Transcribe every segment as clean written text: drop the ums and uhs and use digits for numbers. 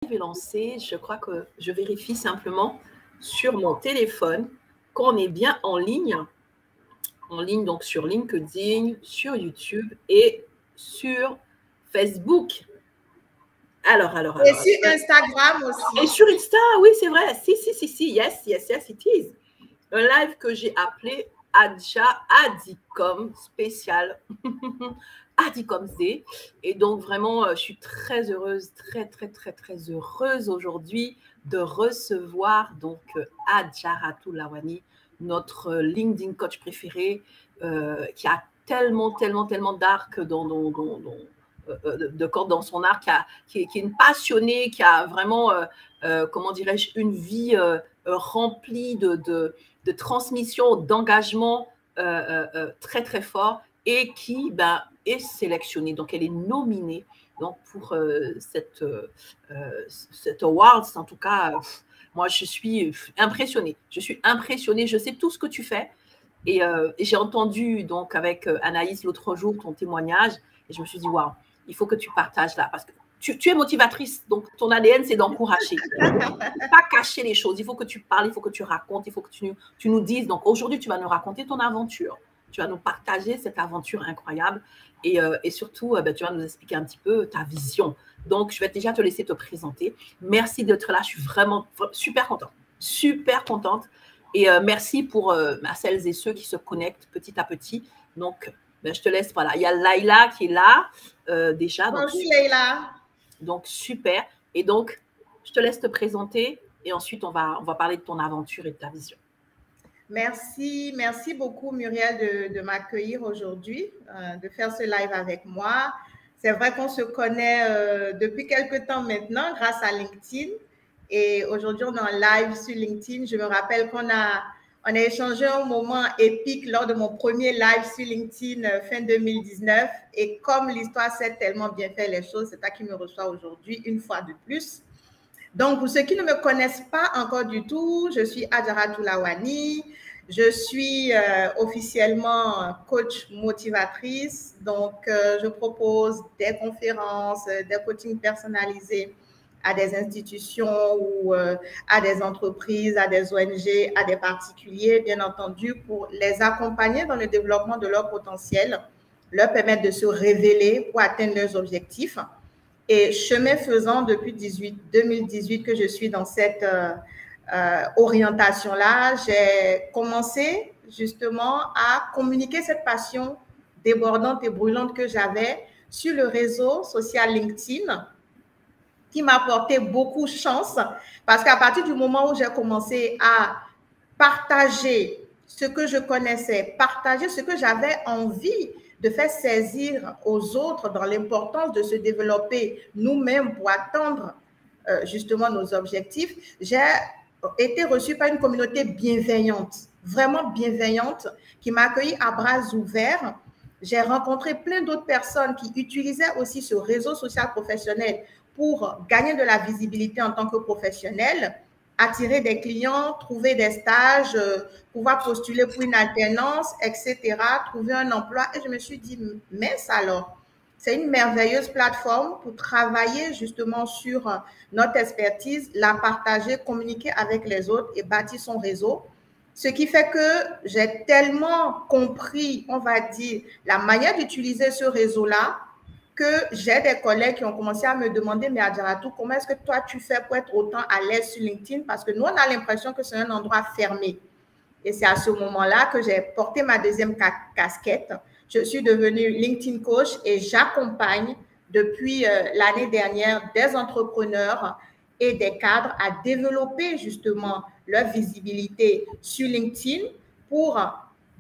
live est lancé. Je crois que je vérifie simplement sur mon téléphone qu'on est bien en ligne donc sur LinkedIn, sur YouTube et sur Facebook. Alors. Et sur Instagram aussi. Et sur Insta, oui, c'est vrai. Si, yes, it is. Un live que j'ai appelé Adja Adicom spécial. Adicom Z. Et donc, vraiment, je suis très heureuse, très heureuse aujourd'hui de recevoir donc Adjaratou Lawani, notre LinkedIn coach préféré, qui a tellement d'arc de cordes dans son arc, qui est une passionnée, qui a vraiment, comment dirais-je, une vie remplie de transmission, d'engagement très fort, et qui est sélectionnée. Donc, elle est nominée donc, pour cette awards. En tout cas, moi, je suis impressionnée. Je sais tout ce que tu fais. Et j'ai entendu donc avec Anaïs l'autre jour ton témoignage, et je me suis dit, waouh, il faut que tu partages là, parce que tu es motivatrice, donc ton ADN, c'est d'encourager. Il ne faut pas cacher les choses, il faut que tu parles, il faut que tu racontes, il faut que tu nous dises. Donc aujourd'hui, tu vas nous raconter ton aventure, tu vas nous partager cette aventure incroyable, et surtout, tu vas nous expliquer un petit peu ta vision. Donc, je vais déjà te laisser te présenter. Merci d'être là, je suis vraiment super contente. Et merci pour celles et ceux qui se connectent petit à petit. Donc, je te laisse, voilà. Il y a Laïla qui est là déjà. Bonjour Laïla. Donc, super. Et donc, je te laisse te présenter et ensuite, on va parler de ton aventure et de ta vision. Merci beaucoup Muriel de m'accueillir aujourd'hui, de faire ce live avec moi. C'est vrai qu'on se connaît depuis quelques temps maintenant grâce à LinkedIn. Et aujourd'hui, on est en live sur LinkedIn. Je me rappelle qu'on a échangé un moment épique lors de mon premier live sur LinkedIn fin 2019. Et comme l'histoire s'est tellement bien fait les choses, c'est toi qui me reçois aujourd'hui une fois de plus. Donc, pour ceux qui ne me connaissent pas encore du tout, je suis Adjaratou Lawani. Je suis officiellement coach motivatrice. Donc, je propose des conférences, des coachings personnalisés à des institutions ou à des entreprises, à des ONG, à des particuliers, bien entendu, pour les accompagner dans le développement de leur potentiel, leur permettre de se révéler pour atteindre leurs objectifs. Et chemin faisant, depuis 2018 que je suis dans cette orientation-là, j'ai commencé justement à communiquer cette passion débordante et brûlante que j'avais sur le réseau social LinkedIn, qui m'a apporté beaucoup de chance, parce qu'à partir du moment où j'ai commencé à partager ce que je connaissais, partager ce que j'avais envie de faire saisir aux autres dans l'importance de se développer nous-mêmes pour atteindre justement nos objectifs, j'ai été reçue par une communauté bienveillante, vraiment bienveillante, qui m'a accueillie à bras ouverts. J'ai rencontré plein d'autres personnes qui utilisaient aussi ce réseau social professionnel pour gagner de la visibilité en tant que professionnel, attirer des clients, trouver des stages, pouvoir postuler pour une alternance, etc., trouver un emploi. Et je me suis dit, mince alors, c'est une merveilleuse plateforme pour travailler justement sur notre expertise, la partager, communiquer avec les autres et bâtir son réseau. Ce qui fait que j'ai tellement compris, on va dire, la manière d'utiliser ce réseau-là, que j'ai des collègues qui ont commencé à me demander, mais Adjaratou, comment est-ce que toi tu fais pour être autant à l'aise sur LinkedIn? Parce que nous, on a l'impression que c'est un endroit fermé. Et c'est à ce moment-là que j'ai porté ma deuxième casquette. Je suis devenue LinkedIn coach et j'accompagne depuis l'année dernière des entrepreneurs et des cadres à développer justement leur visibilité sur LinkedIn pour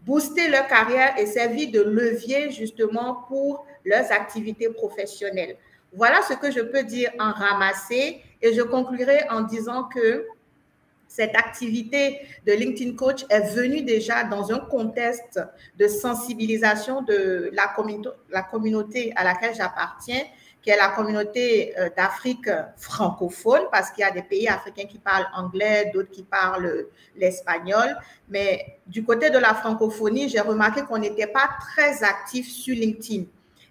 booster leur carrière et servir de levier justement pour leurs activités professionnelles. Voilà ce que je peux dire en ramassé, et je conclurai en disant que cette activité de LinkedIn Coach est venue déjà dans un contexte de sensibilisation de la communauté à laquelle j'appartiens, qui est la communauté d'Afrique francophone, parce qu'il y a des pays africains qui parlent anglais, d'autres qui parlent l'espagnol. Mais du côté de la francophonie, j'ai remarqué qu'on n'était pas très actifs sur LinkedIn.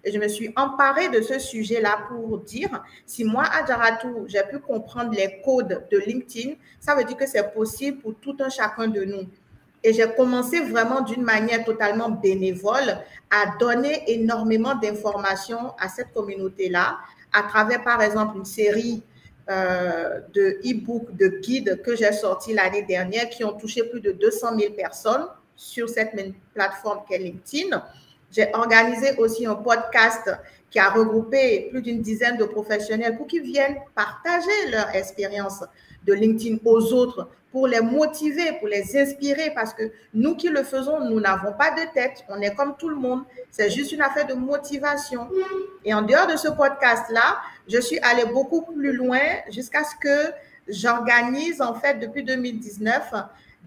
Et je me suis emparée de ce sujet-là pour dire, si moi, Adjaratou, j'ai pu comprendre les codes de LinkedIn, ça veut dire que c'est possible pour tout un chacun de nous. Et j'ai commencé vraiment d'une manière totalement bénévole à donner énormément d'informations à cette communauté-là à travers, par exemple, une série de e-books, de guides que j'ai sortis l'année dernière qui ont touché plus de 200 000 personnes sur cette même plateforme qu'est LinkedIn. J'ai organisé aussi un podcast qui a regroupé plus d'une dizaine de professionnels pour qu'ils viennent partager leur expérience de LinkedIn aux autres, pour les motiver, pour les inspirer, parce que nous qui le faisons, nous n'avons pas de tête, on est comme tout le monde, c'est juste une affaire de motivation. Et en dehors de ce podcast-là, je suis allée beaucoup plus loin jusqu'à ce que j'organise, en fait, depuis 2019,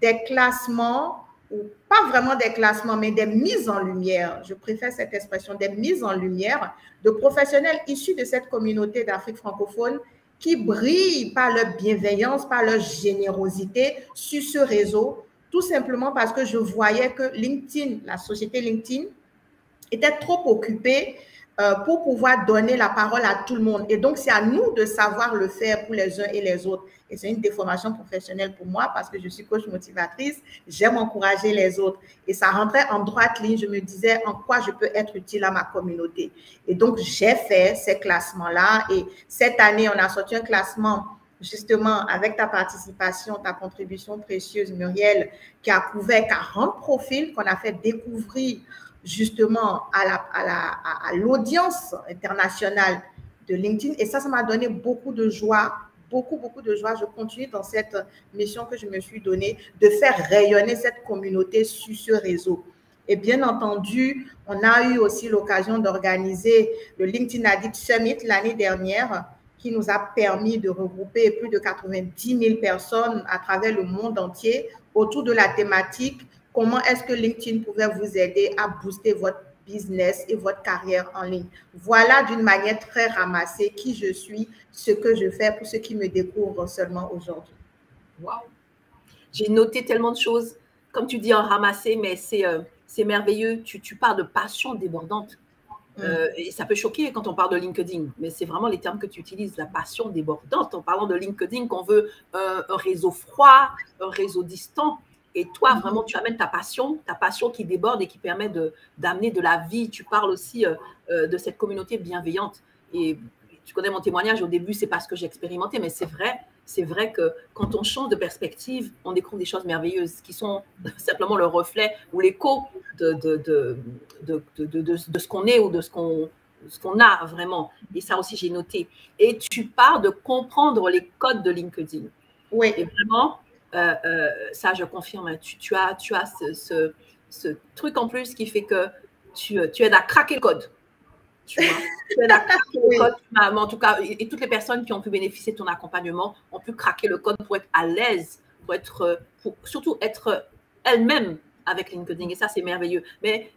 des classements, ou pas vraiment des classements, mais des mises en lumière, je préfère cette expression, des mises en lumière de professionnels issus de cette communauté d'Afrique francophone qui brillent par leur bienveillance, par leur générosité sur ce réseau, tout simplement parce que je voyais que LinkedIn, la société LinkedIn, était trop occupée pour pouvoir donner la parole à tout le monde. Et donc, c'est à nous de savoir le faire pour les uns et les autres. Et c'est une déformation professionnelle pour moi parce que je suis coach motivatrice, j'aime encourager les autres. Et ça rentrait en droite ligne, je me disais en quoi je peux être utile à ma communauté. Et donc, j'ai fait ces classements-là. Et cette année, on a sorti un classement justement avec ta participation, ta contribution précieuse, Muriel, qui a couvert 40 profils qu'on a fait découvrir justement à l'audience internationale de LinkedIn. Et ça m'a donné beaucoup de joie, beaucoup de joie. Je continue dans cette mission que je me suis donnée de faire rayonner cette communauté sur ce réseau. Et bien entendu, on a eu aussi l'occasion d'organiser le LinkedIn Addict Summit l'année dernière qui nous a permis de regrouper plus de 90 000 personnes à travers le monde entier autour de la thématique comment est-ce que LinkedIn pouvait vous aider à booster votre business et votre carrière en ligne. Voilà d'une manière très ramassée qui je suis, ce que je fais pour ceux qui me découvrent seulement aujourd'hui. Wow. J'ai noté tellement de choses. Comme tu dis en ramassé, mais c'est merveilleux. Tu parles de passion débordante. Et ça peut choquer quand on parle de LinkedIn, mais c'est vraiment les termes que tu utilises, la passion débordante. En parlant de LinkedIn, qu'on veut un réseau froid, un réseau distant. Et toi, vraiment, tu amènes ta passion qui déborde et qui permet d'amener de la vie. Tu parles aussi de cette communauté bienveillante. Et tu connais mon témoignage, au début, c'est pas ce que j'ai expérimenté, mais c'est vrai que quand on change de perspective, on découvre des choses merveilleuses qui sont simplement le reflet ou l'écho de ce qu'on est ou de ce qu'on a vraiment. Et ça aussi, j'ai noté. Et tu parles de comprendre les codes de LinkedIn. Oui. Et vraiment, ça, je confirme. Tu as ce truc en plus qui fait que tu aides à craquer le code. Tu aides à craquer le code. En tout cas, et toutes les personnes qui ont pu bénéficier de ton accompagnement ont pu craquer le code pour être à l'aise, pour surtout être elles-mêmes avec LinkedIn. Et ça, c'est merveilleux. Mais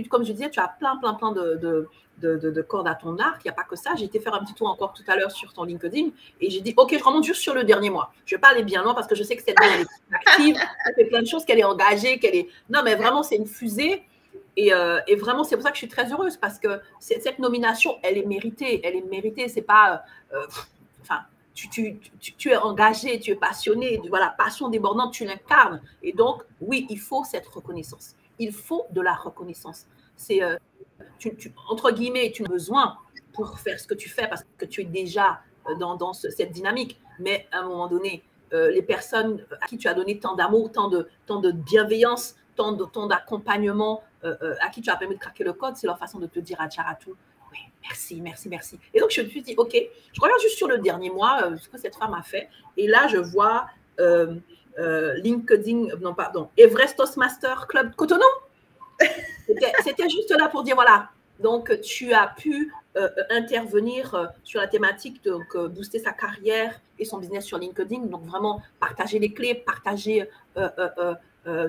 comme je disais, tu as plein de cordes à ton arc. Il n'y a pas que ça. J'ai été faire un petit tour encore tout à l'heure sur ton LinkedIn et j'ai dit, OK, je remonte juste sur le dernier mois. Je ne vais pas aller bien loin parce que je sais que cette elle est active, elle fait plein de choses, qu'elle est engagée, Non, mais vraiment, c'est une fusée. Et vraiment, c'est pour ça que je suis très heureuse parce que cette nomination, elle est méritée. Elle est méritée. C'est pas... tu es engagé, tu es passionné. Voilà, passion débordante, tu l'incarnes. Et donc, oui, il faut cette reconnaissance. Il faut de la reconnaissance. C'est, entre guillemets, tu as besoin pour faire ce que tu fais parce que tu es déjà dans cette dynamique. Mais à un moment donné, les personnes à qui tu as donné tant d'amour, tant de bienveillance, tant d'accompagnement, à qui tu as permis de craquer le code, c'est leur façon de te dire Adjaratou, oui, merci, merci, merci. Et donc, je me suis dit, OK, je regarde juste sur le dernier mois ce que cette femme a fait. Et là, je vois LinkedIn, non, pardon, Everest Toastmaster Club Cotonou. C'était juste là pour dire, voilà, donc tu as pu intervenir sur la thématique, donc booster sa carrière et son business sur LinkedIn, donc vraiment partager les clés, partager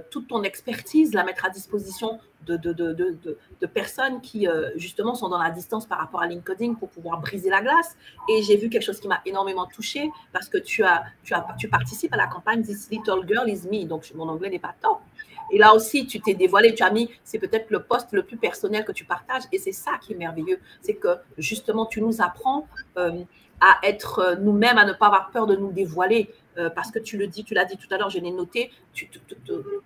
toute ton expertise, la mettre à disposition de personnes qui justement sont dans la distance par rapport à LinkedIn pour pouvoir briser la glace. Et j'ai vu quelque chose qui m'a énormément touchée parce que tu participes à la campagne This Little Girl Is Me, donc mon anglais n'est pas top. Et là aussi, tu t'es dévoilé, tu as mis, c'est peut-être le post le plus personnel que tu partages. Et c'est ça qui est merveilleux. C'est que justement, tu nous apprends à être nous-mêmes, à ne pas avoir peur de nous dévoiler. Parce que tu l'as dit tout à l'heure, je l'ai noté,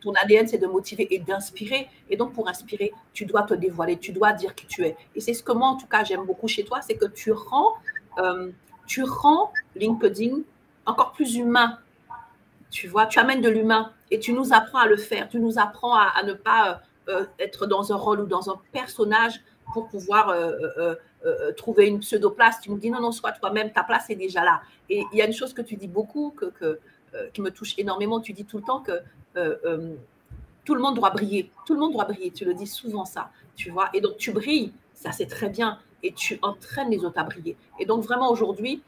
ton ADN, c'est de motiver et d'inspirer. Et donc, pour inspirer, tu dois te dévoiler, tu dois dire qui tu es. Et c'est ce que moi, en tout cas, j'aime beaucoup chez toi, c'est que tu rends LinkedIn encore plus humain. Tu vois, tu amènes de l'humain et tu nous apprends à le faire. Tu nous apprends à ne pas être dans un rôle ou dans un personnage pour pouvoir trouver une pseudo-place. Tu nous dis non, sois toi-même, ta place est déjà là. Et il y a une chose que tu dis beaucoup, qui me touche énormément. Tu dis tout le temps que tout le monde doit briller. Tout le monde doit briller. Tu le dis souvent ça, tu vois. Et donc, tu brilles. Ça, c'est très bien. Et tu entraînes les autres à briller. Et donc, vraiment, aujourd'hui,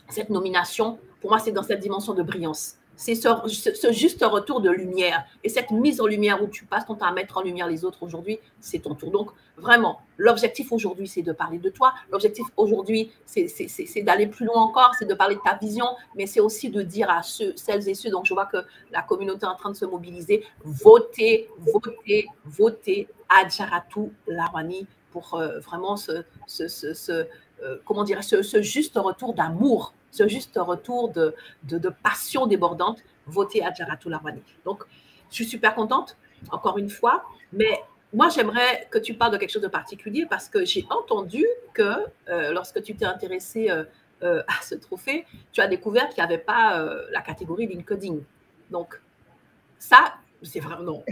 cette nomination, pour moi, c'est dans cette dimension de brillance. C'est ce juste retour de lumière. Et cette mise en lumière où tu passes ton temps à mettre en lumière les autres aujourd'hui, c'est ton tour. Donc, vraiment, l'objectif aujourd'hui, c'est de parler de toi. L'objectif aujourd'hui, c'est d'aller plus loin encore, c'est de parler de ta vision, mais c'est aussi de dire à celles et ceux, donc je vois que la communauté est en train de se mobiliser, votez Adjaratou Larouani pour vraiment ce juste retour d'amour, ce juste retour de passion débordante, voter Adjaratou Larouani. Donc, je suis super contente, encore une fois, mais moi, j'aimerais que tu parles de quelque chose de particulier parce que j'ai entendu que lorsque tu t'es intéressée à ce trophée, tu as découvert qu'il n'y avait pas la catégorie LinkedIn. Donc, ça, c'est vraiment non.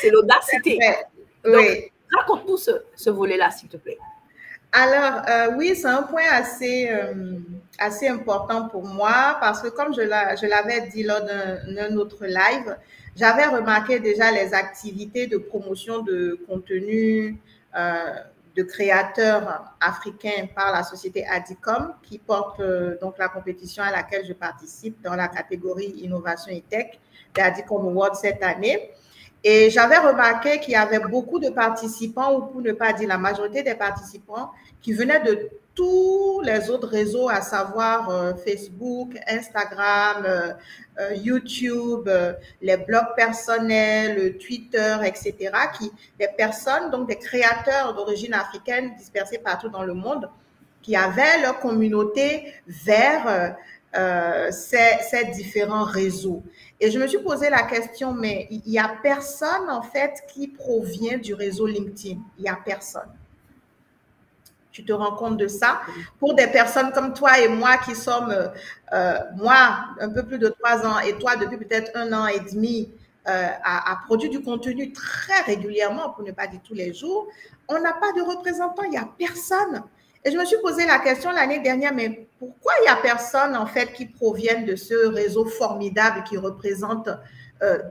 C'est l'audacité. Donc, oui. Raconte-nous ce volet-là, s'il te plaît. Alors, oui, c'est un point assez important pour moi parce que comme je l'avais dit lors d'un autre live, j'avais remarqué déjà les activités de promotion de contenu de créateurs africains par la société Adicom qui porte donc la compétition à laquelle je participe dans la catégorie Innovation et Tech de Adicom Awards cette année. Et j'avais remarqué qu'il y avait beaucoup de participants, ou pour ne pas dire la majorité des participants, qui venaient de tous les autres réseaux, à savoir Facebook, Instagram, YouTube, les blogs personnels, Twitter, etc. Des personnes, donc des créateurs d'origine africaine dispersés partout dans le monde, qui avaient leur communauté vers ces différents réseaux. Et je me suis posé la question, mais il n'y a personne en fait qui provient du réseau LinkedIn. Il n'y a personne. Tu te rends compte de ça? Pour des personnes comme toi et moi qui sommes, moi, un peu plus de 3 ans et toi depuis peut-être 1 an et demi, à produire du contenu très régulièrement, pour ne pas dire tous les jours, on n'a pas de représentant, il n'y a personne. Et je me suis posé la question l'année dernière, mais pourquoi il n'y a personne en fait qui proviennent de ce réseau formidable qui représente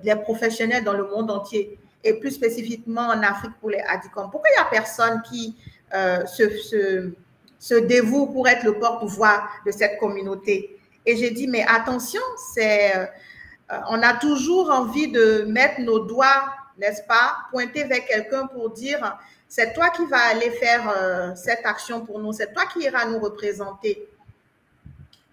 les professionnels dans le monde entier et plus spécifiquement en Afrique pour les Adicom? Pourquoi il n'y a personne qui se dévoue pour être le porte-voix de cette communauté? Et j'ai dit, mais attention, on a toujours envie de mettre nos doigts, n'est-ce pas, pointer vers quelqu'un pour dire, c'est toi qui vas aller faire cette action pour nous, c'est toi qui iras nous représenter.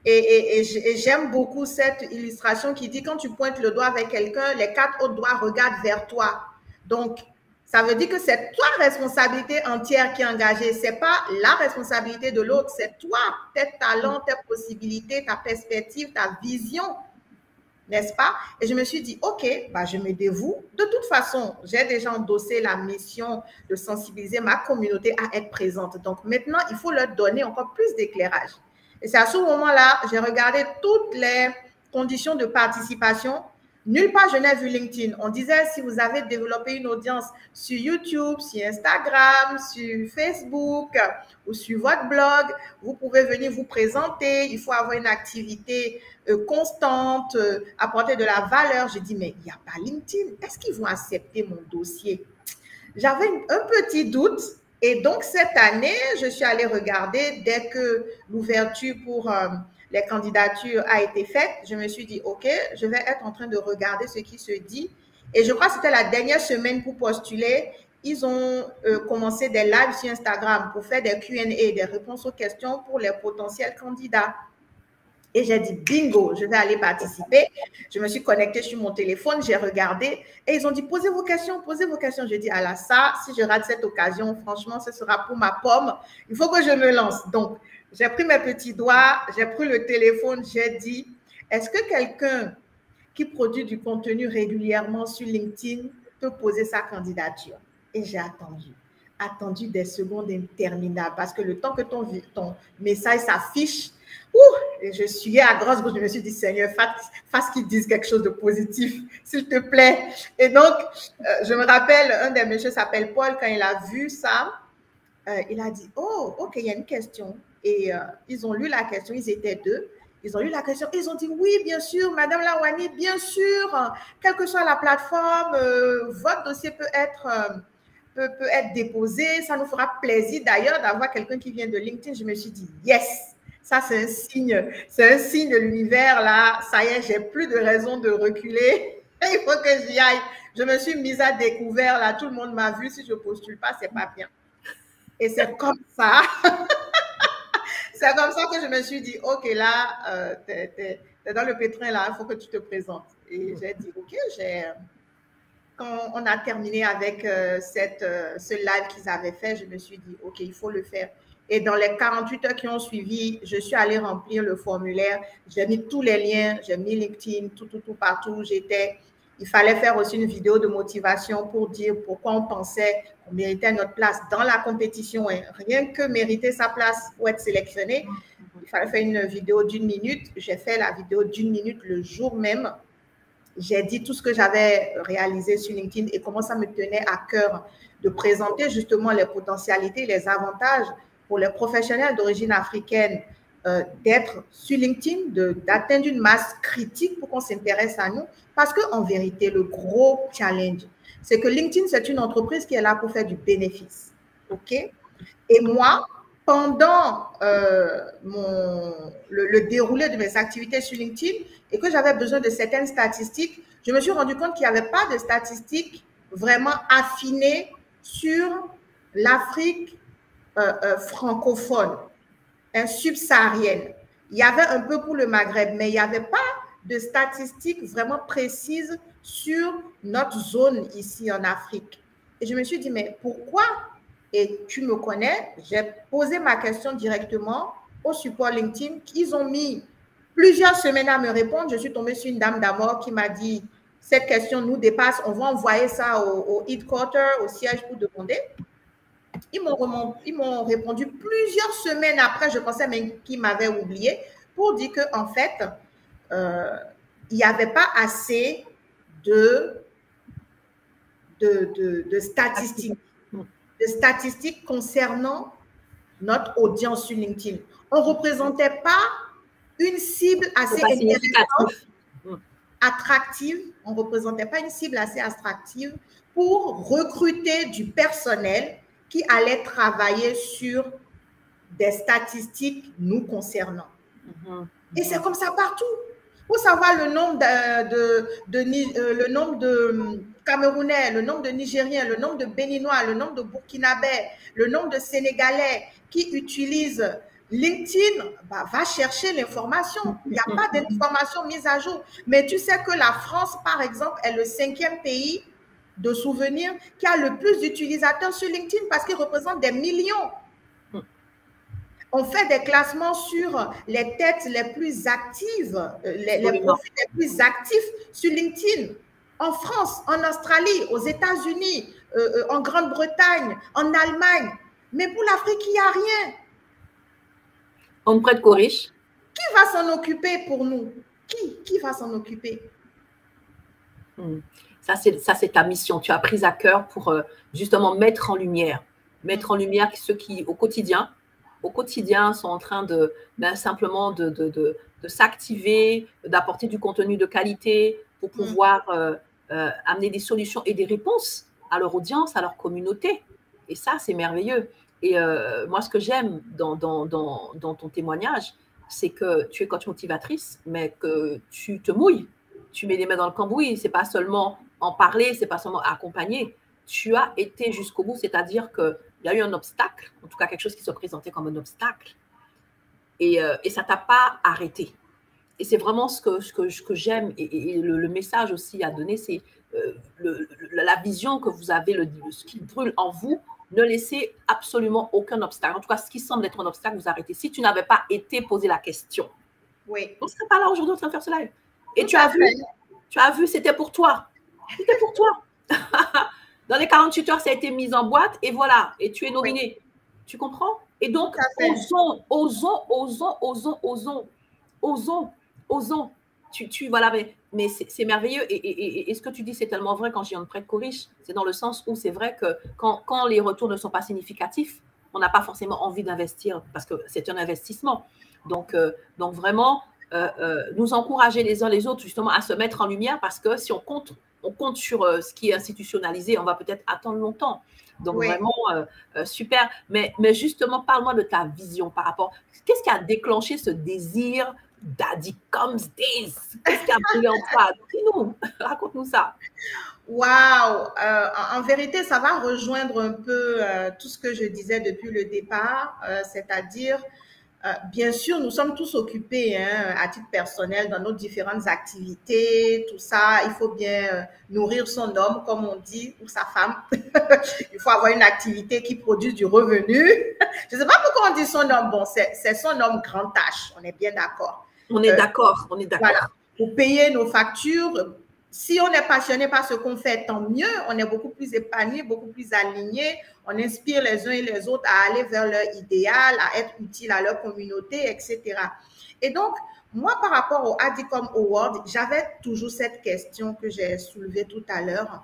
Et j'aime beaucoup cette illustration qui dit, quand tu pointes le doigt vers quelqu'un, les 4 autres doigts regardent vers toi. Donc, ça veut dire que c'est toi responsabilité entière qui est engagée. Ce n'est pas la responsabilité de l'autre, c'est toi, tes talents, tes possibilités, ta perspective, ta vision, n'est-ce pas? Et je me suis dit, OK, bah, je me dévoue. De toute façon, j'ai déjà endossé la mission de sensibiliser ma communauté à être présente. Donc maintenant, il faut leur donner encore plus d'éclairage. Et c'est à ce moment-là, j'ai regardé toutes les conditions de participation. Nulle part, je n'ai vu LinkedIn. On disait, si vous avez développé une audience sur YouTube, sur Instagram, sur Facebook ou sur votre blog, vous pouvez venir vous présenter. Il faut avoir une activité constante, apporter de la valeur. J'ai dit, mais il n'y a pas LinkedIn. Est-ce qu'ils vont accepter mon dossier? J'avais un petit doute. Et donc, cette année, je suis allée regarder dès que l'ouverture pour les candidatures a été faite. Je me suis dit, OK, je vais être en train de regarder ce qui se dit. Et je crois que c'était la dernière semaine pour postuler. Ils ont commencé des lives sur Instagram pour faire des Q&A, des réponses aux questions pour les potentiels candidats. Et j'ai dit, bingo, je vais aller participer. Je me suis connectée sur mon téléphone, j'ai regardé et ils ont dit, posez vos questions, posez vos questions. Je dis, ah là, ça, si je rate cette occasion, franchement, ce sera pour ma pomme. Il faut que je me lance. Donc, j'ai pris mes petits doigts, j'ai pris le téléphone, j'ai dit, est-ce que quelqu'un qui produit du contenu régulièrement sur LinkedIn peut poser sa candidature? Et j'ai attendu des secondes interminables parce que le temps que ton message s'affiche, et je suis à grosse bouche, je me suis dit, Seigneur, fasse qu'ils disent quelque chose de positif, s'il te plaît. Et donc, je me rappelle, un des messieurs s'appelle Paul, quand il a vu ça, il a dit, oh, ok, il y a une question. Et ils ont lu la question, ils étaient deux. Ils ont lu la question, ils ont dit, oui, bien sûr, Madame Lawani, bien sûr, quelle que soit la plateforme, votre dossier peut être déposé. Ça nous fera plaisir d'ailleurs d'avoir quelqu'un qui vient de LinkedIn. Je me suis dit, yes, ça c'est un signe de l'univers là. Ça y est, j'ai plus de raison de reculer. Il faut que j'y aille. Je me suis mise à découvert là. Tout le monde m'a vu. Si je postule pas, c'est pas bien. Et c'est comme ça. C'est comme ça que je me suis dit, ok, là, t'es dans le pétrin là, il faut que tu te présentes. Et j'ai dit, ok, quand on a terminé avec ce live qu'ils avaient fait, je me suis dit, OK, il faut le faire. Et dans les 48 heures qui ont suivi, je suis allée remplir le formulaire. J'ai mis tous les liens, j'ai mis LinkedIn, tout partout où j'étais. Il fallait faire aussi une vidéo de motivation pour dire pourquoi on pensait qu'on méritait notre place dans la compétition. Et rien que mériter sa place pour être sélectionné, il fallait faire une vidéo d'1 minute. J'ai fait la vidéo d'1 minute le jour même. J'ai dit tout ce que j'avais réalisé sur LinkedIn et comment ça me tenait à cœur de présenter justement les potentialités, les avantages pour les professionnels d'origine africaine d'être sur LinkedIn, d'atteindre une masse critique pour qu'on s'intéresse à nous. Parce qu'en vérité, le gros challenge, c'est que LinkedIn, c'est une entreprise qui est là pour faire du bénéfice. OK? Et moi, pendant le déroulé de mes activités sur LinkedIn et que j'avais besoin de certaines statistiques, je me suis rendu compte qu'il n'y avait pas de statistiques vraiment affinées sur l'Afrique francophone, subsaharienne. Il y avait un peu pour le Maghreb, mais il n'y avait pas de statistiques vraiment précises sur notre zone ici en Afrique. Et je me suis dit, mais pourquoi? Et tu me connais, j'ai posé ma question directement au support LinkedIn. Ils ont mis plusieurs semaines à me répondre. Je suis tombée sur une dame d'amour qui m'a dit, cette question nous dépasse, on va envoyer ça au headquarter, au siège pour demander. Ils m'ont répondu plusieurs semaines après, je pensais même qu'ils m'avaient oublié, pour dire qu'en fait, il n'y avait pas assez de statistiques. De statistiques concernant notre audience sur LinkedIn. On ne représentait pas une cible assez intéressante, attractive. On ne représentait pas une cible assez attractive pour recruter du personnel qui allait travailler sur des statistiques nous concernant. Et c'est comme ça partout. Pour savoir le nombre le nombre de Camerounais, le nombre de Nigériens, le nombre de Béninois, le nombre de Burkinabés, le nombre de Sénégalais qui utilisent LinkedIn, va chercher l'information. Il n'y a pas d'information mise à jour. Mais tu sais que la France, par exemple, est le 5e pays de souvenirs qui a le plus d'utilisateurs sur LinkedIn parce qu'il représente des millions. On fait des classements sur les têtes les plus actives, les profils les plus actifs sur LinkedIn. En France, en Australie, aux États-Unis, en Grande-Bretagne, en Allemagne. Mais pour l'Afrique, il n'y a rien. On ne prête qu'aux riches. Qui va s'en occuper pour nous? Qui va s'en occuper? Ça, c'est ta mission. Tu as pris à cœur pour justement mettre en lumière ceux qui, au quotidien, sont en train de simplement de s'activer, d'apporter du contenu de qualité pour pouvoir amener des solutions et des réponses à leur audience, à leur communauté. Et ça, c'est merveilleux. Et moi, ce que j'aime dans ton témoignage, c'est que tu es coach motivatrice, mais que tu te mouilles. Tu mets les mains dans le cambouis. Ce n'est pas seulement en parler, ce n'est pas seulement accompagner. Tu as été jusqu'au bout, c'est-à-dire qu'il y a eu un obstacle, en tout cas quelque chose qui se présentait comme un obstacle, et ça ne t'a pas arrêté. et c'est vraiment ce que j'aime, et le message aussi à donner, c'est la vision que vous avez, ce qui brûle en vous. Ne laissez absolument aucun obstacle. En tout cas, ce qui semble être un obstacle, vous arrêtez. Si tu n'avais pas été posé la question, oui, on ne serait pas là aujourd'hui en train de faire ce live. Et tu as vu, c'était pour toi. C'était pour toi. Dans les 48 heures, ça a été mis en boîte et voilà. Et tu es nominé. Oui. Tu comprends? Et donc, osons. Voilà, mais c'est merveilleux. Et ce que tu dis, c'est tellement vrai quand je dis on ne prête qu'aux riches. C'est dans le sens où c'est vrai que quand les retours ne sont pas significatifs, on n'a pas forcément envie d'investir parce que c'est un investissement. Donc vraiment, nous encourager les uns les autres justement à se mettre en lumière, parce que si on compte sur ce qui est institutionnalisé, on va peut-être attendre longtemps. Donc oui. Vraiment, super. Mais justement, parle-moi de ta vision par rapport… Qu'est-ce qui a déclenché ce désir Daddy Comes This? Qu'est-ce qui a brillé en toi? Dis-nous, raconte-nous ça. Waouh! En vérité, ça va rejoindre un peu tout ce que je disais depuis le départ, c'est-à-dire… bien sûr, nous sommes tous occupés à titre personnel dans nos différentes activités, tout ça. Il faut bien nourrir son homme, comme on dit, ou sa femme. Il faut avoir une activité qui produit du revenu. Je ne sais pas pourquoi on dit son homme. Bon, c'est son homme grand tâche. On est bien d'accord. On est d'accord. Voilà. Pour payer nos factures. Si on est passionné par ce qu'on fait, tant mieux. On est beaucoup plus épanoui, beaucoup plus aligné. On inspire les uns et les autres à aller vers leur idéal, à être utile à leur communauté, etc. Et donc, moi, par rapport au ADICOM Award, j'avais toujours cette question que j'ai soulevée tout à l'heure.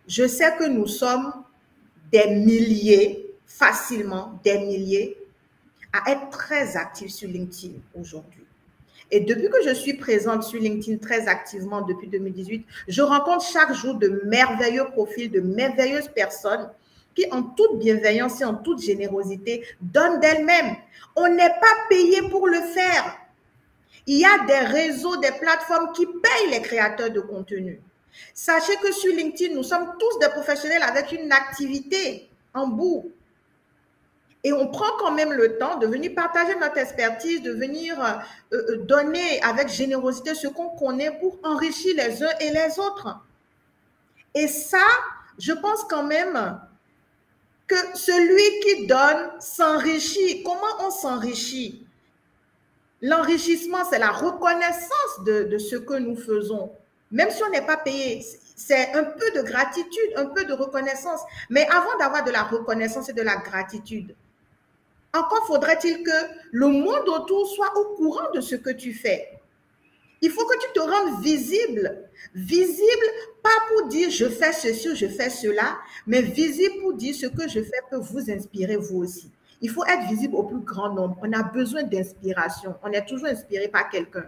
Je sais que nous sommes des milliers, facilement des milliers, à être très actifs sur LinkedIn aujourd'hui. Et depuis que je suis présente sur LinkedIn très activement depuis 2018, je rencontre chaque jour de merveilleux profils, de merveilleuses personnes qui, en toute bienveillance et en toute générosité, donnent d'elles-mêmes. On n'est pas payé pour le faire. Il y a des réseaux, des plateformes qui payent les créateurs de contenu. Sachez que sur LinkedIn, nous sommes tous des professionnels avec une activité en bout. Et on prend quand même le temps de venir partager notre expertise, de venir donner avec générosité ce qu'on connaît pour enrichir les uns et les autres. Et ça, je pense quand même que celui qui donne s'enrichit. Comment on s'enrichit? L'enrichissement, c'est la reconnaissance de ce que nous faisons. Même si on n'est pas payé, c'est un peu de gratitude, un peu de reconnaissance. Mais avant d'avoir de la reconnaissance et de la gratitude, encore faudrait-il que le monde autour soit au courant de ce que tu fais. Il faut que tu te rendes visible. Visible, pas pour dire je fais ceci, je fais cela, mais visible pour dire ce que je fais peut vous inspirer vous aussi. Il faut être visible au plus grand nombre. On a besoin d'inspiration. On est toujours inspiré par quelqu'un,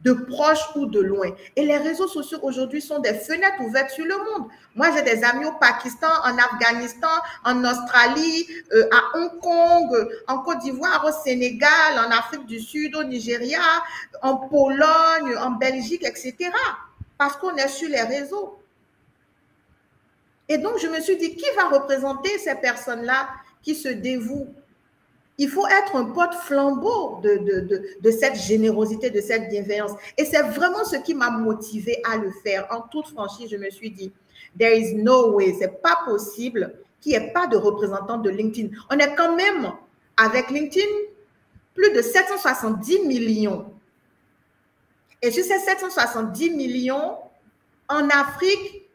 de proche ou de loin. Et les réseaux sociaux aujourd'hui sont des fenêtres ouvertes sur le monde. Moi, j'ai des amis au Pakistan, en Afghanistan, en Australie, à Hong Kong, en Côte d'Ivoire, au Sénégal, en Afrique du Sud, au Nigeria, en Pologne, en Belgique, etc. Parce qu'on est sur les réseaux. Et donc, je me suis dit, qui va représenter ces personnes-là qui se dévouent? Il faut être un porte-flambeau de cette générosité, de cette bienveillance. Et c'est vraiment ce qui m'a motivée à le faire. En toute franchise, je me suis dit, there is no way, c'est pas possible qu'il n'y ait pas de représentant de LinkedIn. On est quand même, avec LinkedIn, plus de 770 millions. Et sur ces 770 millions, en Afrique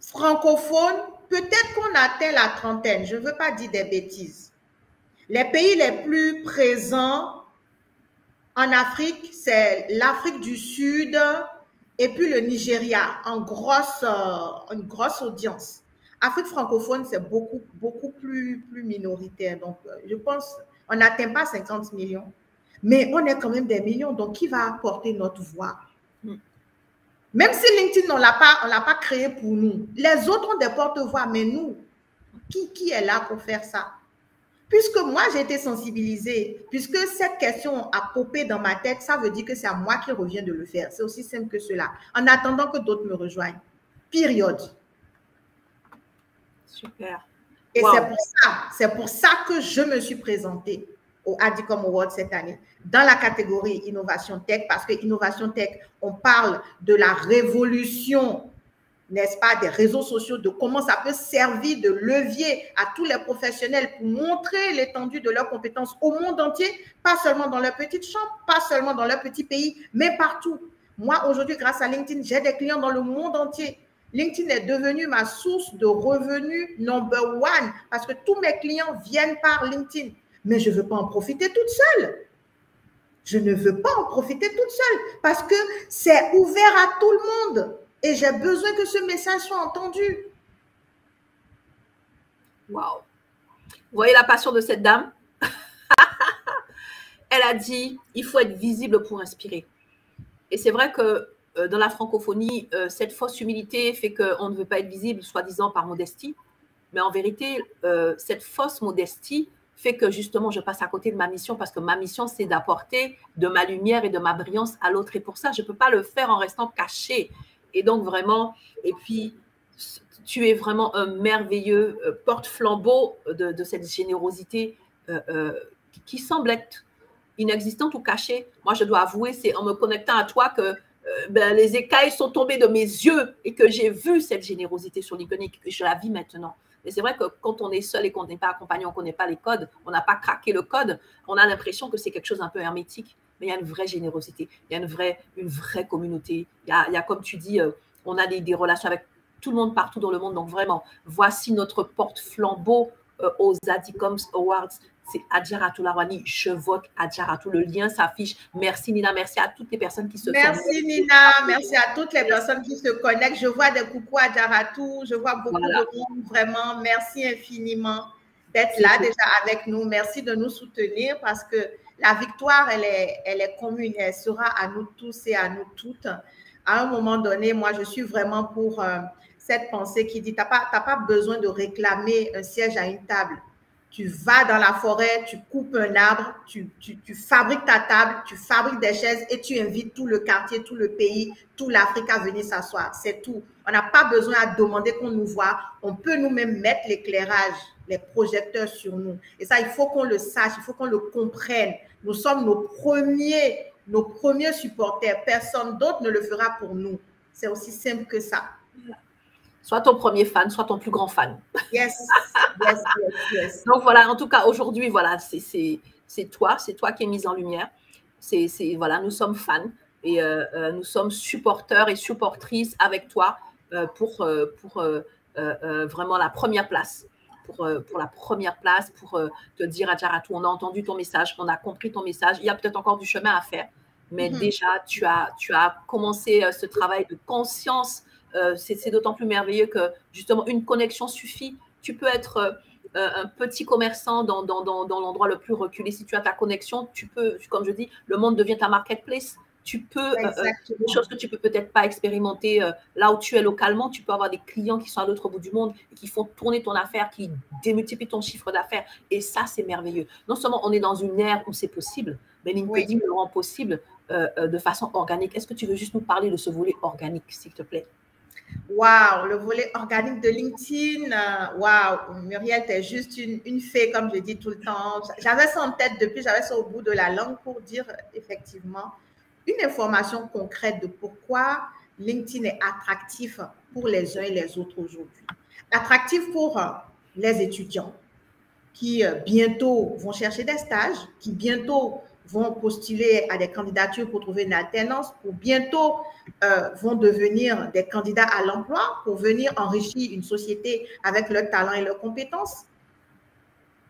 francophone, peut-être qu'on atteint la trentaine. Je ne veux pas dire des bêtises. Les pays les plus présents en Afrique, c'est l'Afrique du Sud et puis le Nigeria, une grosse audience. Afrique francophone, c'est beaucoup plus minoritaire. Donc, je pense qu'on n'atteint pas 50 millions, mais on est quand même des millions. Donc, qui va apporter notre voix? Même si LinkedIn, on ne l'a pas créé pour nous. Les autres ont des porte-voix, mais nous, qui est là pour faire ça? Puisque moi, j'ai été sensibilisée, puisque cette question a popé dans ma tête, ça veut dire que c'est à moi qui revient de le faire. C'est aussi simple que cela. En attendant que d'autres me rejoignent. Période. Super. Et c'est pour ça que je me suis présentée. au Adicom Award cette année dans la catégorie Innovation Tech, parce que Innovation Tech, on parle de la révolution, n'est-ce pas, des réseaux sociaux, de comment ça peut servir de levier à tous les professionnels pour montrer l'étendue de leurs compétences au monde entier, pas seulement dans leur petite chambre, pas seulement dans leur petit pays, mais partout. Moi, aujourd'hui, grâce à LinkedIn, j'ai des clients dans le monde entier. LinkedIn est devenu ma source de revenus number one parce que tous mes clients viennent par LinkedIn. Mais je ne veux pas en profiter toute seule. Je ne veux pas en profiter toute seule parce que c'est ouvert à tout le monde et j'ai besoin que ce message soit entendu. Waouh! Vous voyez la passion de cette dame? Elle a dit, il faut être visible pour inspirer. Et c'est vrai que dans la francophonie, cette fausse humilité fait qu'on ne veut pas être visible, soi-disant par modestie. Mais en vérité, cette fausse modestie fait que justement, je passe à côté de ma mission parce que ma mission, c'est d'apporter de ma lumière et de ma brillance à l'autre. Et pour ça, je ne peux pas le faire en restant caché. Et donc, vraiment, et puis, tu es vraiment un merveilleux porte-flambeau de cette générosité qui semble être inexistante ou cachée. Moi, je dois avouer, c'est en me connectant à toi que les écailles sont tombées de mes yeux et que j'ai vu cette générosité sur LinkedIn et je la vis maintenant. Mais c'est vrai que quand on est seul et qu'on n'est pas accompagné, on ne connaît pas les codes, on n'a pas craqué le code, on a l'impression que c'est quelque chose d'un peu hermétique. Mais il y a une vraie générosité, il y a une vraie communauté. Il y a comme tu dis, on a des relations avec tout le monde partout dans le monde. Donc vraiment, voici notre porte-flambeau aux Adicoms Awards. C'est Adjaratou Larouani, je vote Adjaratou. Le lien s'affiche. Merci Nina, merci à toutes les personnes qui se connectent. Merci Nina, merci à toutes les personnes qui se connectent. Je vois des coucou à Adjaratou, je vois beaucoup de monde, vraiment. Merci infiniment d'être là déjà avec nous. Merci de nous soutenir parce que la victoire, elle est commune. Elle sera à nous tous et à nous toutes. À un moment donné, moi, je suis vraiment pour cette pensée qui dit, tu n'as pas besoin de réclamer un siège à une table. Tu vas dans la forêt, tu coupes un arbre, tu fabriques ta table, tu fabriques des chaises et tu invites tout le quartier, tout le pays, tout l'Afrique à venir s'asseoir. C'est tout. On n'a pas besoin à demander qu'on nous voit. On peut nous-mêmes mettre l'éclairage, les projecteurs sur nous. Et ça, il faut qu'on le sache, il faut qu'on le comprenne. Nous sommes nos premiers supporters. Personne d'autre ne le fera pour nous. C'est aussi simple que ça. Soit ton premier fan, soit ton plus grand fan. Yes. Donc voilà, en tout cas, aujourd'hui, voilà, c'est toi qui es mise en lumière. Voilà, nous sommes fans et nous sommes supporteurs et supportrices avec toi pour vraiment la première place. Pour la première place, pour te dire Adjaratou, on a entendu ton message, on a compris ton message. Il y a peut-être encore du chemin à faire, mais déjà, tu as commencé ce travail de conscience. C'est d'autant plus merveilleux que justement une connexion suffit. Tu peux être un petit commerçant dans l'endroit le plus reculé. Si tu as ta connexion, tu peux, comme je dis, le monde devient ta marketplace. Tu peux, des choses que tu peux peut-être pas expérimenter là où tu es localement, tu peux avoir des clients qui sont à l'autre bout du monde et qui font tourner ton affaire, qui démultiplient ton chiffre d'affaires. Et ça, c'est merveilleux. Non seulement on est dans une ère où c'est possible, mais LinkedIn le rend possible de façon organique. Est-ce que tu veux juste nous parler de ce volet organique, s'il te plaît? Waouh, le volet organique de LinkedIn. Waouh, Muriel, tu es juste une fée, comme je dis tout le temps. J'avais ça en tête depuis, j'avais ça au bout de la langue pour dire effectivement une information concrète de pourquoi LinkedIn est attractif pour les uns et les autres aujourd'hui. Attractif pour les étudiants qui bientôt vont chercher des stages, qui bientôt vont postuler à des candidatures pour trouver une alternance, pour bientôt vont devenir des candidats à l'emploi, pour venir enrichir une société avec leurs talents et leurs compétences.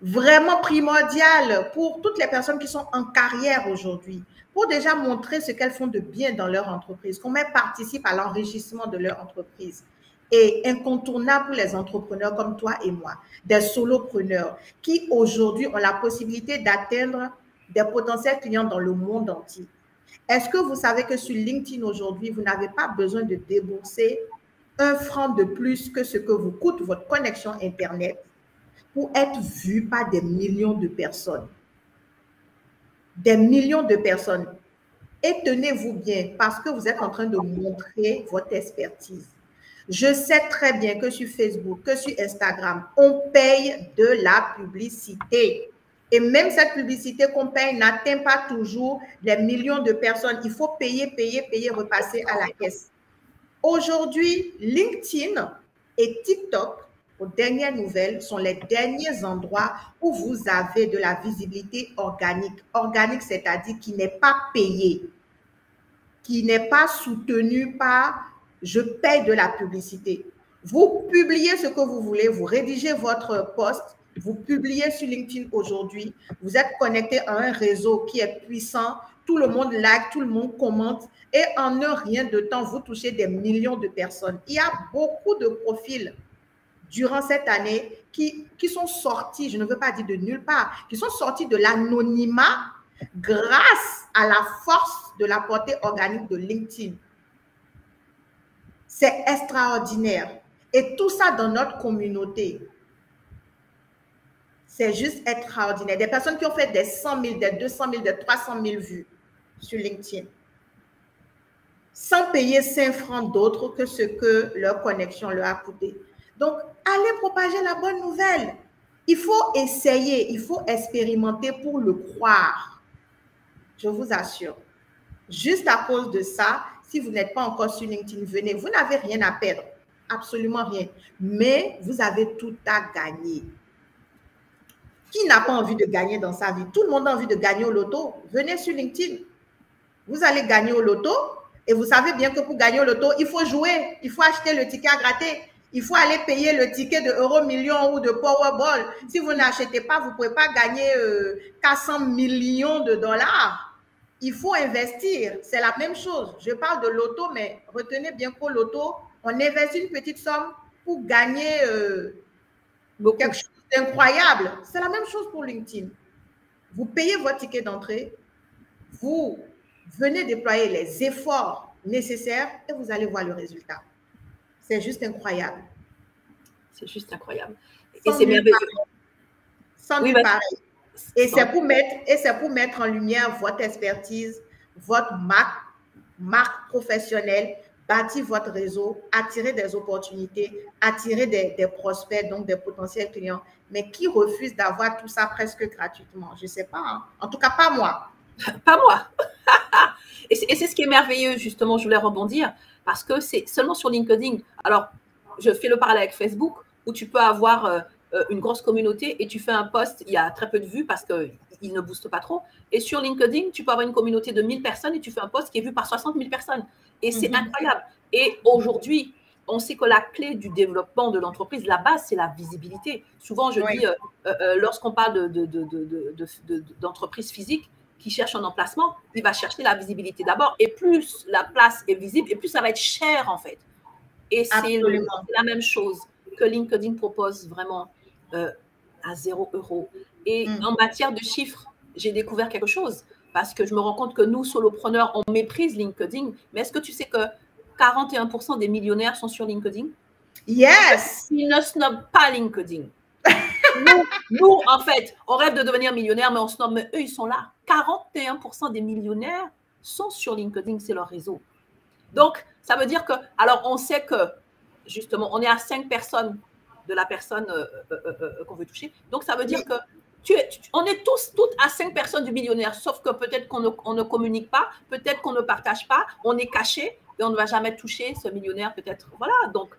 Vraiment primordial pour toutes les personnes qui sont en carrière aujourd'hui, pour déjà montrer ce qu'elles font de bien dans leur entreprise, comment elles participent à l'enrichissement de leur entreprise. Et incontournable pour les entrepreneurs comme toi et moi, des solopreneurs qui aujourd'hui ont la possibilité d'atteindre des potentiels clients dans le monde entier. Est-ce que vous savez que sur LinkedIn aujourd'hui, vous n'avez pas besoin de débourser 1 franc de plus que ce que vous coûte votre connexion Internet pour être vu par des millions de personnes? Des millions de personnes. Et tenez-vous bien, parce que vous êtes en train de montrer votre expertise. Je sais très bien que sur Facebook, que sur Instagram, on paye de la publicité. Et même cette publicité qu'on paye n'atteint pas toujours les millions de personnes. Il faut payer, repasser à la caisse. Aujourd'hui, LinkedIn et TikTok, aux dernières nouvelles, sont les derniers endroits où vous avez de la visibilité organique. Organique, c'est-à-dire qui n'est pas payée, qui n'est pas soutenue par « je paye de la publicité ». Vous publiez ce que vous voulez, vous rédigez votre post, vous publiez sur LinkedIn aujourd'hui, vous êtes connecté à un réseau qui est puissant, tout le monde like, tout le monde commente et en un rien de temps, vous touchez des millions de personnes. Il y a beaucoup de profils durant cette année qui sont sortis, je ne veux pas dire de nulle part, qui sont sortis de l'anonymat grâce à la force de la portée organique de LinkedIn. C'est extraordinaire. Et tout ça dans notre communauté. C'est juste extraordinaire. Des personnes qui ont fait des 100 000, des 200 000, des 300 000 vues sur LinkedIn, sans payer 5 francs d'autres que ce que leur connexion leur a coûté. Donc, allez propager la bonne nouvelle. Il faut essayer, il faut expérimenter pour le croire. Je vous assure. Juste à cause de ça, si vous n'êtes pas encore sur LinkedIn, venez. Vous n'avez rien à perdre. Absolument rien. Mais vous avez tout à gagner. Qui n'a pas envie de gagner dans sa vie? Tout le monde a envie de gagner au loto. Venez sur LinkedIn. Vous allez gagner au loto. Et vous savez bien que pour gagner au loto, il faut jouer. Il faut acheter le ticket à gratter. Il faut aller payer le ticket de Euro Million ou de Powerball. Si vous n'achetez pas, vous ne pouvez pas gagner 400 millions de dollars. Il faut investir. C'est la même chose. Je parle de loto, mais retenez bien qu'au loto, on investit une petite somme pour gagner quelque chose d'incroyable. C'est la même chose pour LinkedIn. Vous payez votre ticket d'entrée, vous venez déployer les efforts nécessaires et vous allez voir le résultat. C'est juste incroyable. C'est juste incroyable. Et c'est merveilleux. Sans nulle pareil. Et c'est pour mettre en lumière votre expertise, votre marque professionnelle, bâtir votre réseau, attirer des opportunités, attirer des prospects, donc des potentiels clients, mais qui refusent d'avoir tout ça presque gratuitement. Je ne sais pas. Hein. En tout cas, pas moi. Pas moi. Et c'est ce qui est merveilleux, justement, je voulais rebondir, parce que c'est seulement sur LinkedIn. Alors, je fais le parallèle avec Facebook, où tu peux avoir une grosse communauté et tu fais un post, il y a très peu de vues parce qu'il ne booste pas trop. Et sur LinkedIn, tu peux avoir une communauté de 1000 personnes et tu fais un post qui est vu par 60 000 personnes. Et c'est incroyable. Et aujourd'hui, on sait que la clé du développement de l'entreprise, la base, c'est la visibilité. Souvent, je dis, lorsqu'on parle d'entreprise physique qui cherche un emplacement, il va chercher la visibilité d'abord. Et plus la place est visible, et plus ça va être cher, en fait. Et c'est la même chose que LinkedIn propose vraiment à 0 €. Et en matière de chiffres, j'ai découvert quelque chose parce que je me rends compte que nous, solopreneurs, on méprise LinkedIn. Mais est-ce que tu sais que 41% des millionnaires sont sur LinkedIn? Yes! Ils ne snobent pas LinkedIn. nous, en fait, on rêve de devenir millionnaire, mais on snob, mais eux, ils sont là. 41% des millionnaires sont sur LinkedIn, c'est leur réseau. Donc, ça veut dire que, alors on sait que, justement, on est à 5 personnes de la personne qu'on veut toucher. Donc, ça veut dire que on est toutes à 5 personnes du millionnaire, sauf que peut-être qu'on ne communique pas, peut-être qu'on ne partage pas, on est caché et on ne va jamais toucher ce millionnaire, peut-être. Voilà, donc.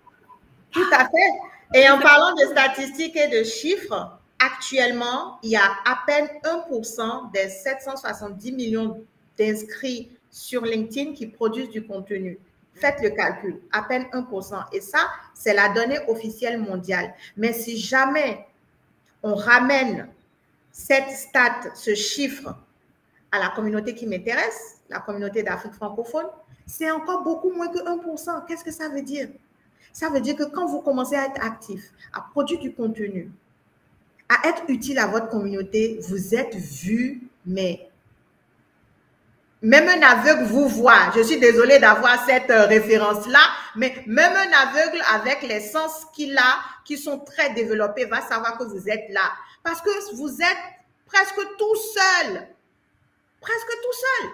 Tout à fait. Et en parlant de statistiques et de chiffres, actuellement, il y a à peine 1% des 770 millions d'inscrits sur LinkedIn qui produisent du contenu. Faites le calcul, à peine 1%. Et ça, c'est la donnée officielle mondiale. Mais si jamais on ramène cette stat, ce chiffre, à la communauté qui m'intéresse, la communauté d'Afrique francophone, c'est encore beaucoup moins que 1%. Qu'est-ce que ça veut dire? Ça veut dire que quand vous commencez à être actif, à produire du contenu, à être utile à votre communauté, vous êtes vu, mais même un aveugle vous voit. Je suis désolée d'avoir cette référence-là, mais même un aveugle avec les sens qu'il a, qui sont très développés, va savoir que vous êtes là. Parce que vous êtes presque tout seul. Presque tout seul.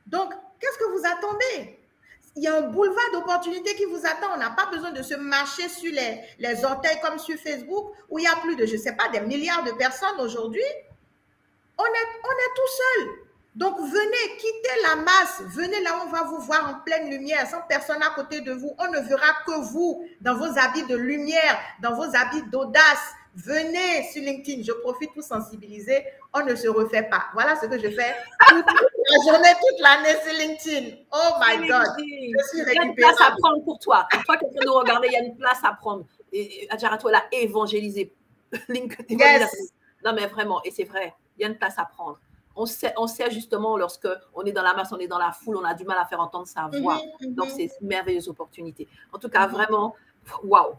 Donc, qu'est-ce que vous attendez? il y a un boulevard d'opportunités qui vous attend. On n'a pas besoin de se marcher sur les orteils comme sur Facebook, où il y a plus de, je ne sais pas, des milliards de personnes aujourd'hui. On est tout seul. Donc, venez, quittez la masse. Venez là où on va vous voir en pleine lumière, sans personne à côté de vous. On ne verra que vous, dans vos habits de lumière, dans vos habits d'audace. Venez sur LinkedIn. Je profite pour sensibiliser. On ne se refait pas. Voilà ce que je fais toute la journée, toute l'année sur LinkedIn. Oh my God. Je suis récupérée. Il y a une place à prendre pour toi. Toi qui es en train de nous regarder, il y a une place à prendre. Et Adjaratou, elle a évangélisé LinkedIn. Yes. Non, mais vraiment, et c'est vrai, il y a une place à prendre. On sait justement, lorsque on est dans la masse, on est dans la foule, on a du mal à faire entendre sa voix. Donc, c'est une merveilleuse opportunité. En tout cas, vraiment, waouh.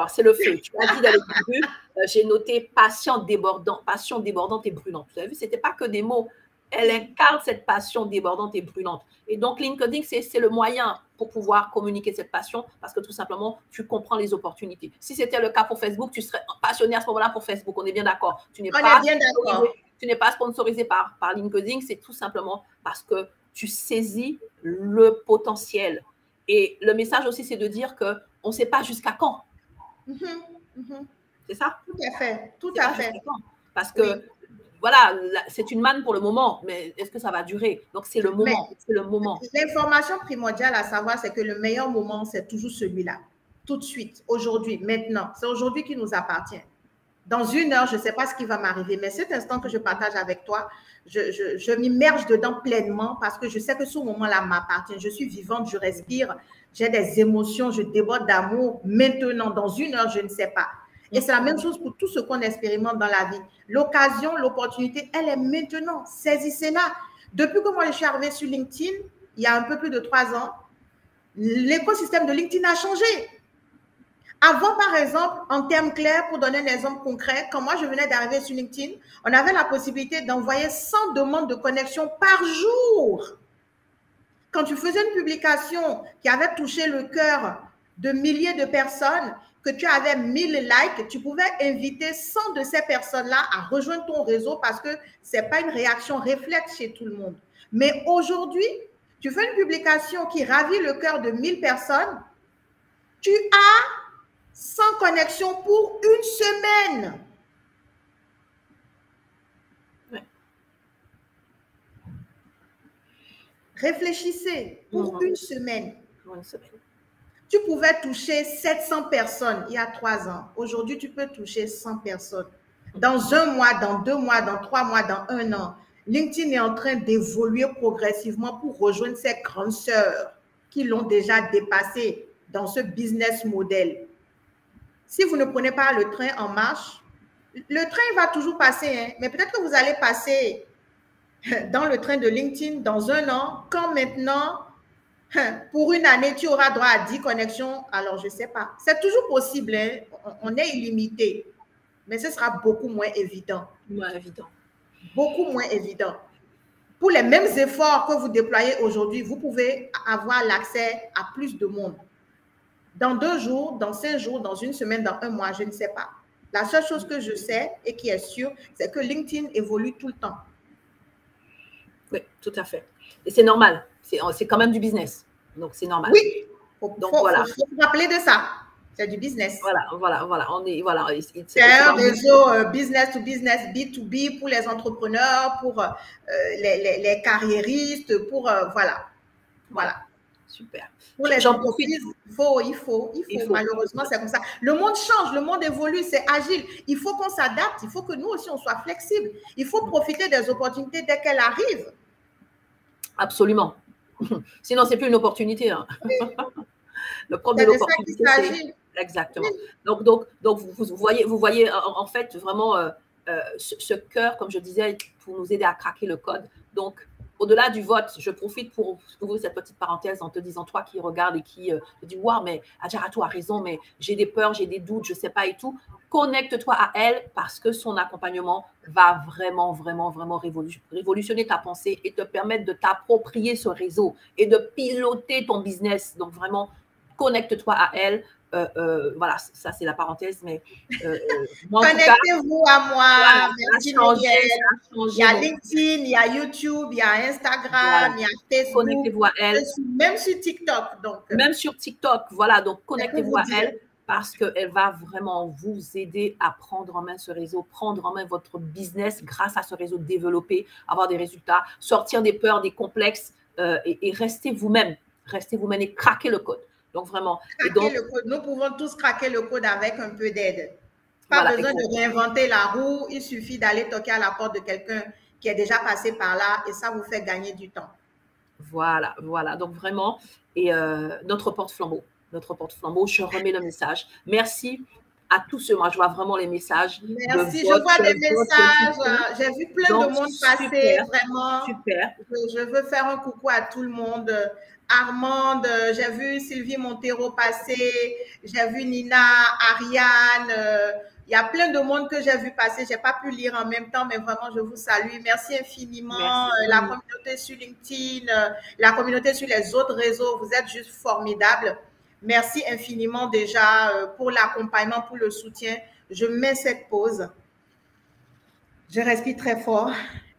C'est le feu. Tu as dit dans le début, j'ai noté passion débordante et brûlante. Vous avez vu, ce n'était pas que des mots. Elle incarne cette passion débordante et brûlante. Et donc, LinkedIn, c'est le moyen pour pouvoir communiquer cette passion parce que tout simplement, tu comprends les opportunités. Si c'était le cas pour Facebook, tu serais passionné à ce moment-là pour Facebook. On est bien d'accord. Tu n'es pas sponsorisé par LinkedIn. C'est tout simplement parce que tu saisis le potentiel. Et le message aussi, c'est de dire qu'on ne sait pas jusqu'à quand. C'est ça? Tout à fait. Tout à fait. Parce que, voilà, c'est une manne pour le moment, mais est-ce que ça va durer? Donc, c'est le moment. C'est le moment. L'information primordiale à savoir, c'est que le meilleur moment, c'est toujours celui-là. Tout de suite, aujourd'hui, maintenant. C'est aujourd'hui qui nous appartient. Dans une heure, je ne sais pas ce qui va m'arriver, mais cet instant que je partage avec toi, je m'immerge dedans pleinement parce que je sais que ce moment-là m'appartient. Je suis vivante, je respire, j'ai des émotions, je déborde d'amour. Maintenant, dans une heure, je ne sais pas. Et c'est la même chose pour tout ce qu'on expérimente dans la vie. L'occasion, l'opportunité, elle est maintenant. Saisissez-la. Depuis que moi, je suis arrivée sur LinkedIn, il y a un peu plus de 3 ans, l'écosystème de LinkedIn a changé. Avant, par exemple, en termes clairs, pour donner un exemple concret, quand moi je venais d'arriver sur LinkedIn, on avait la possibilité d'envoyer 100 demandes de connexion par jour. Quand tu faisais une publication qui avait touché le cœur de milliers de personnes, que tu avais 1000 likes, tu pouvais inviter 100 de ces personnes-là à rejoindre ton réseau parce que ce n'est pas une réaction réflexe chez tout le monde. Mais aujourd'hui, tu fais une publication qui ravit le cœur de 1000 personnes, tu as 100 connexions pour une semaine. Ouais. Réfléchissez, pour une semaine. Tu pouvais toucher 700 personnes il y a 3 ans. Aujourd'hui, tu peux toucher 100 personnes. Dans 1 mois, dans 2 mois, dans 3 mois, dans 1 an, LinkedIn est en train d'évoluer progressivement pour rejoindre ses grandes sœurs qui l'ont déjà dépassé dans ce business model. Si vous ne prenez pas le train en marche, le train va toujours passer, hein, mais peut-être que vous allez passer dans le train de LinkedIn dans 1 an, quand maintenant, pour une année, tu auras droit à 10 connexions. Alors, je ne sais pas. C'est toujours possible, hein, on est illimité, mais ce sera beaucoup moins évident. Beaucoup moins évident. Pour les mêmes efforts que vous déployez aujourd'hui, vous pouvez avoir l'accès à plus de monde. Dans 2 jours, dans 5 jours, dans 1 semaine, dans 1 mois, je ne sais pas. La seule chose que je sais et qui est sûre, c'est que LinkedIn évolue tout le temps. Oui, tout à fait. Et c'est normal. C'est quand même du business. Donc, c'est normal. Oui. Donc, voilà. Il faut se rappeler de ça. C'est du business. Voilà. C'est un réseau business to business, B2B pour les entrepreneurs, pour les carriéristes, pour voilà. Super. Pour les entreprises, il faut. Malheureusement, c'est comme ça. Le monde change, le monde évolue, c'est agile. Il faut qu'on s'adapte, il faut que nous aussi, on soit flexible. Il faut profiter des opportunités dès qu'elles arrivent. Absolument. Sinon, ce n'est plus une opportunité. Hein. Le problème de l'opportunité, c'est… Exactement. Oui. Donc vous voyez en fait vraiment ce cœur, comme je disais, pour nous aider à craquer le code. Donc, au-delà du vote, je profite pour ouvrir cette petite parenthèse en te disant, toi qui regardes et qui te dis, waouh, mais Adjaratou a raison, mais j'ai des peurs, j'ai des doutes, je ne sais pas et tout. Connecte-toi à elle parce que son accompagnement va vraiment révolutionner ta pensée et te permettre de t'approprier ce réseau et de piloter ton business. Donc, vraiment, connecte-toi à elle voilà, ça c'est la parenthèse, mais moi, en tout cas, connectez-vous à moi. voilà, Merci, ça a changé, Muriel. ça a Il changé. y a Donc, LinkedIn, il y a YouTube, il y a Instagram, voilà. il y a Facebook. Connectez-vous à elle. Même sur TikTok. Donc, même sur TikTok, voilà. Donc, pour connectez-vous vous à dire. elle parce qu'elle va vraiment vous aider à prendre en main ce réseau, prendre en main votre business grâce à ce réseau, développer, avoir des résultats, sortir des peurs, des complexes et rester vous-même. Restez vous-même et craquez le code. Donc, vraiment. Craquer le code. Nous pouvons tous craquer le code avec un peu d'aide. Pas voilà, besoin exactement. de réinventer la roue. Il suffit d'aller toquer à la porte de quelqu'un qui est déjà passé par là et ça vous fait gagner du temps. Voilà, voilà. Donc, vraiment, et notre porte-flambeau. Notre porte-flambeau, je remets le message. Merci à tous ceux. Moi, je vois vraiment les messages. Merci, je vois des messages. J'ai vu plein de monde passer, vraiment. Super. Je veux faire un coucou à tout le monde. Armande, j'ai vu Sylvie Montero passer, j'ai vu Nina, Ariane. Il y a plein de monde que j'ai vu passer. Je n'ai pas pu lire en même temps, mais vraiment, je vous salue. Merci infiniment. Merci. La communauté sur LinkedIn, la communauté sur les autres réseaux, vous êtes juste formidables. Merci infiniment déjà pour l'accompagnement, pour le soutien. Je mets cette pause. Je respire très fort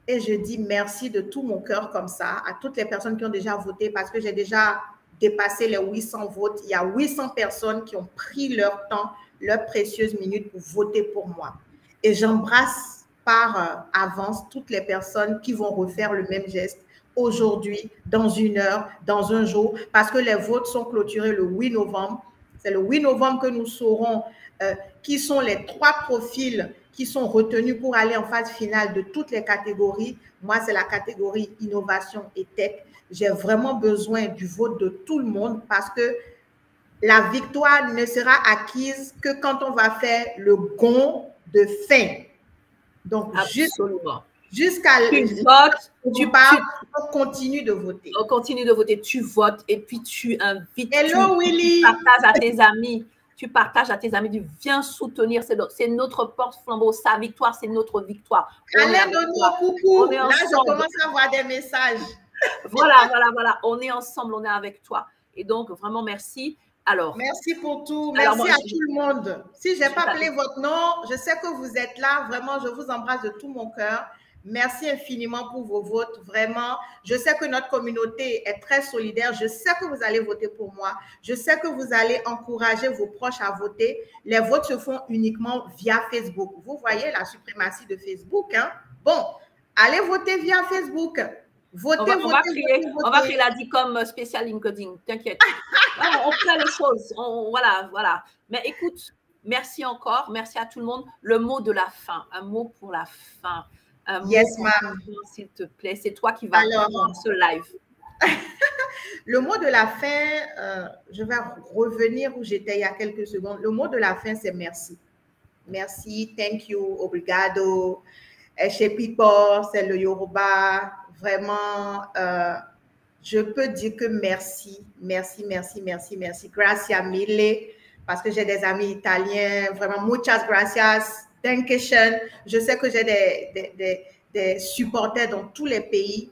et je dis merci de tout mon cœur comme ça à toutes les personnes qui ont déjà voté parce que j'ai déjà dépassé les 800 votes. Il y a 800 personnes qui ont pris leur temps, leurs précieuses minutes pour voter pour moi. Et j'embrasse par avance toutes les personnes qui vont refaire le même geste aujourd'hui, dans une heure, dans un jour, parce que les votes sont clôturés le 8 novembre. C'est le 8 novembre que nous saurons qui sont les 3 profils qui sont retenus pour aller en phase finale de toutes les catégories. Moi, c'est la catégorie innovation et tech. J'ai vraiment besoin du vote de tout le monde parce que la victoire ne sera acquise que quand on va faire le gong de fin. Donc, jusqu'à on continue de voter. On continue de voter. Tu votes et puis tu invites. Hello, Willy. Tu partages à tes amis. Tu partages à tes amis, viens soutenir, c'est notre porte-flambeau, sa victoire, c'est notre victoire. Alain Dono, coucou. Là, je commence à avoir des messages. Voilà, on est ensemble, on est avec toi. Et donc, vraiment, merci. Alors, merci pour tout. Merci à tout le monde. Si je n'ai pas appelé votre nom, je sais que vous êtes là. Vraiment, je vous embrasse de tout mon cœur. Merci infiniment pour vos votes, vraiment. Je sais que notre communauté est très solidaire. Je sais que vous allez voter pour moi. Je sais que vous allez encourager vos proches à voter. Les votes se font uniquement via Facebook. Vous voyez la suprématie de Facebook, hein? Bon, allez voter via Facebook. Votez, on va créer la DICOM spécial LinkedIn, t'inquiète. On fait les choses. Voilà. Mais écoute, merci encore. Merci à tout le monde. Le mot de la fin, un mot pour la fin. Yes, ma'am. S'il te plaît, c'est toi qui vas prendre ce live. Le mot de la fin, je vais revenir où j'étais il y a quelques secondes. Le mot de la fin, c'est merci. Merci, thank you, obrigado. Chez Pipo, c'est le Yoruba. Vraiment, je peux dire que merci. Gracias mille, parce que j'ai des amis italiens. Vraiment, muchas gracias. Dankeschön. Je sais que j'ai des supporters dans tous les pays,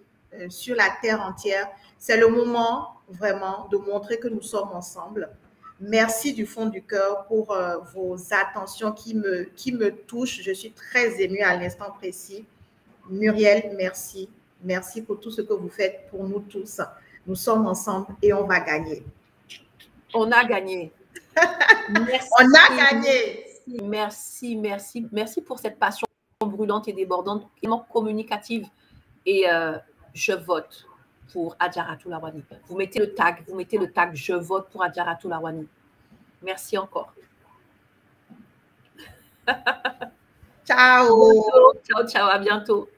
sur la terre entière. C'est le moment vraiment de montrer que nous sommes ensemble. Merci du fond du cœur pour vos attentions qui me touchent. Je suis très émue à l'instant précis. Muriel, merci. Merci pour tout ce que vous faites pour nous tous. Nous sommes ensemble et on va gagner. On a gagné. Merci. On a gagné. Merci pour cette passion brûlante et débordante, tellement communicative. Et je vote pour Adjaratou Lawani. Vous mettez le tag, je vote pour Adjaratou Lawani. Merci encore. Ciao. Ciao, à bientôt.